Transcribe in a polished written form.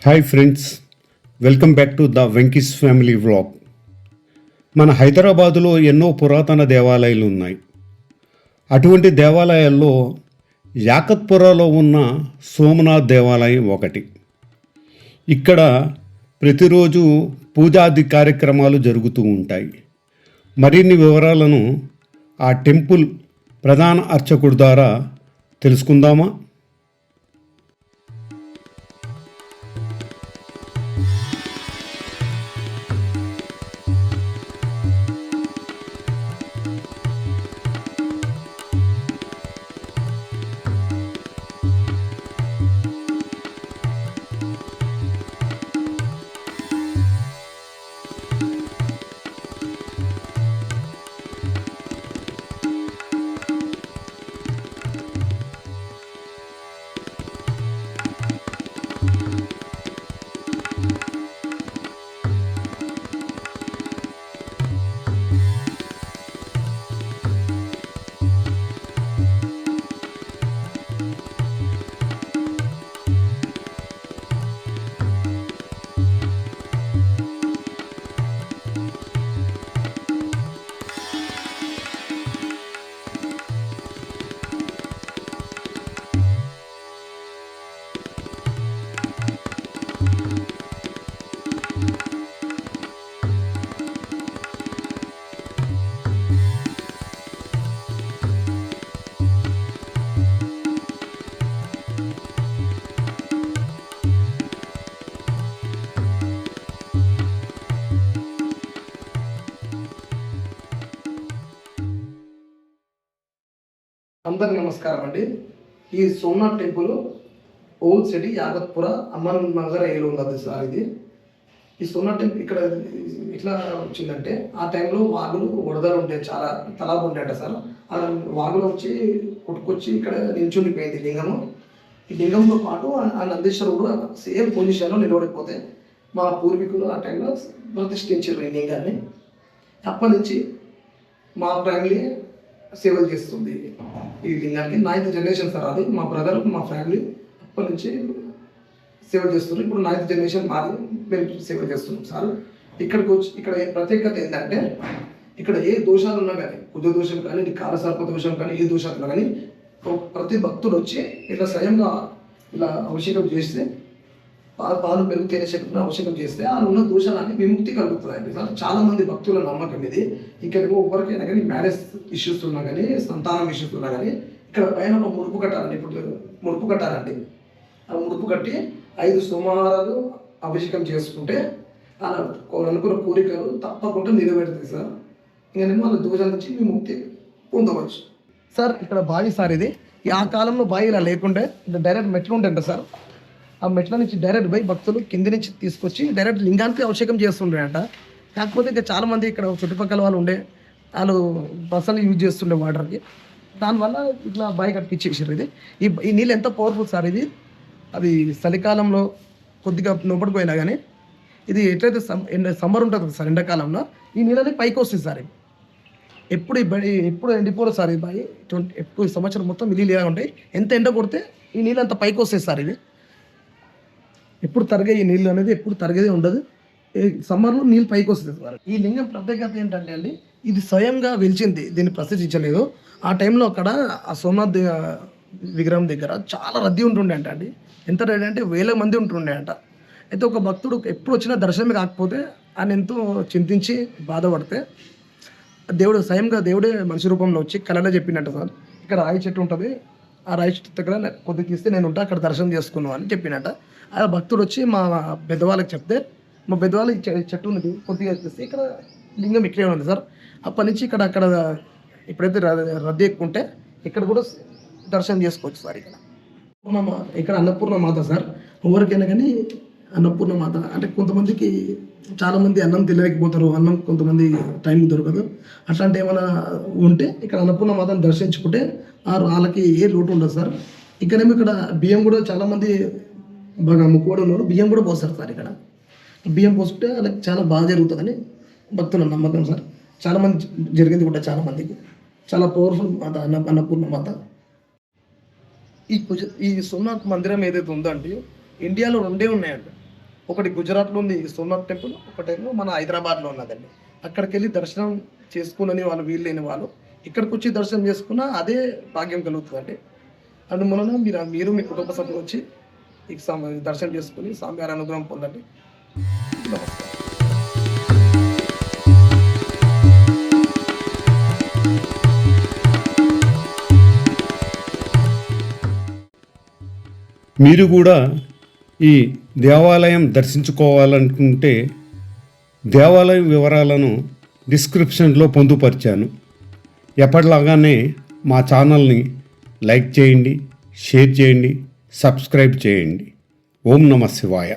Hi friends, welcome back to the Venky's family vlog. మన హైదరాబాదులో ఎన్నో పురాతన దేవాలయాలు ఉన్నాయి. అటువంటి దేవాలయాల్లో యాకత్పురాలో ఉన్న సోమనాథ్ దేవాలయం ఒకటి. ఇక్కడ ప్రతిరోజు పూజాది కార్యక్రమాలు జరుగుతూ ఉంటాయి. మరిన్ని వివరాలను ఆ టెంపుల్ ప్రధాన అర్చకుడి ద్వారా తెలుసుకుందామా? అందరికి నమస్కారం అండి. ఈ Somnath temple old city Yakutpura Amman Nagar ఏలో ఉన్నది సార్. ఈ సోమనాథ్ టెంపుల్ ఇక్కడ ఇట్లా వచ్చిందంటే ఆ టైంలో వాగులు వరదలు ఉంటాయి, చాలా తలాలు ఉంటాయట సార్. ఆ వాగులు వచ్చి కొట్టుకొచ్చి ఇక్కడ నిల్చుండిపోయింది లింగము. ఈ లింగంతో పాటు ఆ నందీశ్వరుడు కూడా సేమ్ పొజిషన్లో నిలబడిపోతే మా పూర్వీకులు ఆ టైంలో ప్రతిష్ఠించారు ఈ లింగాన్ని. అప్పటి నుంచి మా ఫ్యామిలీ సేవలు చేస్తుంది ఈ లింగానికి. 9th జనరేషన్ సార్ అది. మా బ్రదర్ మా ఫ్యామిలీ అప్పటి నుంచి సేవలు చేస్తున్నారు. ఇప్పుడు 9th జనరేషన్ మాది, మేము సేవ చేస్తున్నాం సార్. ఇక్కడికి వచ్చి ఇక్కడ ప్రత్యేకత ఏంటంటే ఇక్కడ ఏ దోషాలు ఉన్నా కానీ, కుజ దోషం కానీ, కాలసర్ప దోషం కానీ, ఏ దోషాలు ఉన్నా కానీ ప్రతి భక్తుడు వచ్చి ఇట్లా స్వయంగా ఇలా అభిషేకం చేస్తే పాలు పెరుగు తేనె శక్తిని అభిషేకం చేస్తే ఆ ఉన్న దోషాలన్నీ విముక్తి కలుగుతుంది సార్. చాలా మంది భక్తుల నమ్మకం ఇది. ఇక్కడ ఎవరికైనా కానీ మ్యారేజ్ ఇష్యూస్ ఉన్నా కానీ, సంతానం ఇష్యూస్ ఉన్నా కానీ ఇక్కడ పైన ఒక ముడుపు కట్టాలండి. ఇప్పుడు ముడుపు కట్టాలండి. ఆ ముడుపు కట్టి 5 సోమవారాలు అభిషేకం చేసుకుంటే అనుకున్న కోరికలు తప్పకుండా నెరవేరుతాయి సార్. ఇంకనేమో వాళ్ళ దోషాల నుంచి విముక్తి పొందవచ్చు సార్. ఇక్కడ బావి సార్ ఇది. ఆ కాలంలో బావి ఇలా లేకుంటే డైరెక్ట్ మెట్లు ఉంటాయంట సార్. ఆ మెట్ల నుంచి డైరెక్ట్ పోయి భక్తులు కింది నుంచి తీసుకొచ్చి డైరెక్ట్ లింగానికి అభిషేకం చేస్తుండేట. కాకపోతే ఇంకా చాలామంది ఇక్కడ చుట్టుపక్కల వాళ్ళు ఉండే వాళ్ళు బస్సులు యూజ్ చేస్తుండే వాటర్కి. దానివల్ల ఇట్లా బావి కట్టించేసారు. ఈ నీళ్ళు ఎంత పవర్ఫుల్ సార్. అది చలికాలంలో కొద్దిగా నొప్పడిపోయినా కానీ ఇది ఎట్లయితే సమ్మర్ ఉంటుంది సార్, ఎండాకాలంలో ఈ నీళ్ళని పైకి వస్తుంది సార్. ఎప్పుడు ఎండిపోరు సార్. ఈ బావి ఎప్పుడు సంవత్సరం మొత్తం నీళ్ళు ఇలా ఉంటాయి. ఎంత ఎండ కొడితే ఈ నీళ్ళు అంత పైకి వస్తాయి సార్. ఎప్పుడు తరగే ఈ నీళ్ళు అనేది ఎప్పుడు తరగేది ఉండదు. సమ్మర్లో నీళ్ళు పైకి వస్తుంది సార్. ఈ లింగం ప్రత్యేకత ఏంటంటే అండి, ఇది స్వయంగా వెలిచింది, దీన్ని ప్రసిద్ధించలేదు. ఆ టైంలో అక్కడ ఆ సోమనాథ్ విగ్రహం దగ్గర చాలా రద్దీ ఉంటుండే అండి. ఎంత రద్దీ అంటే 1000 మంది ఉంటుండే అంట. అయితే ఒక భక్తుడు ఎప్పుడు వచ్చినా దర్శనమే కాకపోతే ఆయన ఎంతో చింతించి బాధపడితే దేవుడు స్వయంగా దేవుడే మనిషి రూపంలో వచ్చి కళలో చెప్పినట్ట సార్, ఇక్కడ రాయి చెట్టు ఉంటుంది, ఆ రాయి చెట్టు దగ్గర కొద్దిగా తీస్తే నేను ఉంటా, అక్కడ దర్శనం చేసుకున్నాను అని చెప్పినట్ట. ఆ భక్తుడు వచ్చి మా పెద్దవాళ్ళకి చెప్తే మా పెద్దవాళ్ళకి చెట్టు ఉన్నది కొద్దిగా తీస్తే ఇక్కడ లింగం ఇక్కడే ఉంది సార్. అప్పటి నుంచి అక్కడ ఎప్పుడైతే రద్దీ ఎక్కువ ఉంటే ఇక్కడ కూడా దర్శనం చేసుకోవచ్చు సార్. ఇక్కడ అన్నపూర్ణ మాత సార్. ఎవరికైనా కానీ అన్నపూర్ణ మాత అంటే కొంతమందికి చాలామంది అన్నం తినలేకపోతారు, అన్నం కొంతమంది టైం దొరకదు. అట్లాంటి ఏమైనా ఉంటే ఇక్కడ అన్నపూర్ణ మాతను దర్శించుకుంటే వాళ్ళకి ఏ లోటు ఉండదు సార్. ఇక్కడేమో ఇక్కడ బియ్యం కూడా చాలామంది బాగా ముక్కుబడి ఉన్నారు, బియ్యం కూడా పోస్తారు సార్. ఇక్కడ బియ్యం పోసుకుంటే వాళ్ళకి చాలా బాగా జరుగుతుందని భక్తుల నమ్మకం సార్. చాలామంది జరిగింది కూడా చాలామందికి. చాలా పవర్ఫుల్ మాత అన్నపూర్ణ మాత. ఈ సోమనాథ్ మందిరం ఏదైతే ఉందో అంటే ఇండియాలో 2 ఉన్నాయండి. ఒకటి గుజరాత్లో ఉంది సోమనాథ్ టెంపుల్, ఒకటేమో మన హైదరాబాద్లో ఉన్నదండి. అక్కడికి వెళ్ళి దర్శనం చేసుకునని వాళ్ళు వీలు లేని వాళ్ళు ఇక్కడికి వచ్చి దర్శనం చేసుకున్న అదే భాగ్యం కలుగుతుందండి. అందువలన మీరు మీ కుటుంబ సభ్యులు వచ్చి ఈ దర్శనం చేసుకుని స్వామివారి అనుగ్రహం పొందండి. నమస్కారం. మీరు కూడా ఈ దేవాలయం దర్శించుకోవాలనుకుంటే దేవాలయం వివరాలను డిస్క్రిప్షన్లో పొందుపరిచాను. ఎప్పటిలాగానే మా ఛానల్ని లైక్ చేయండి, షేర్ చేయండి, సబ్స్క్రైబ్ చేయండి. ఓం నమః శివాయ.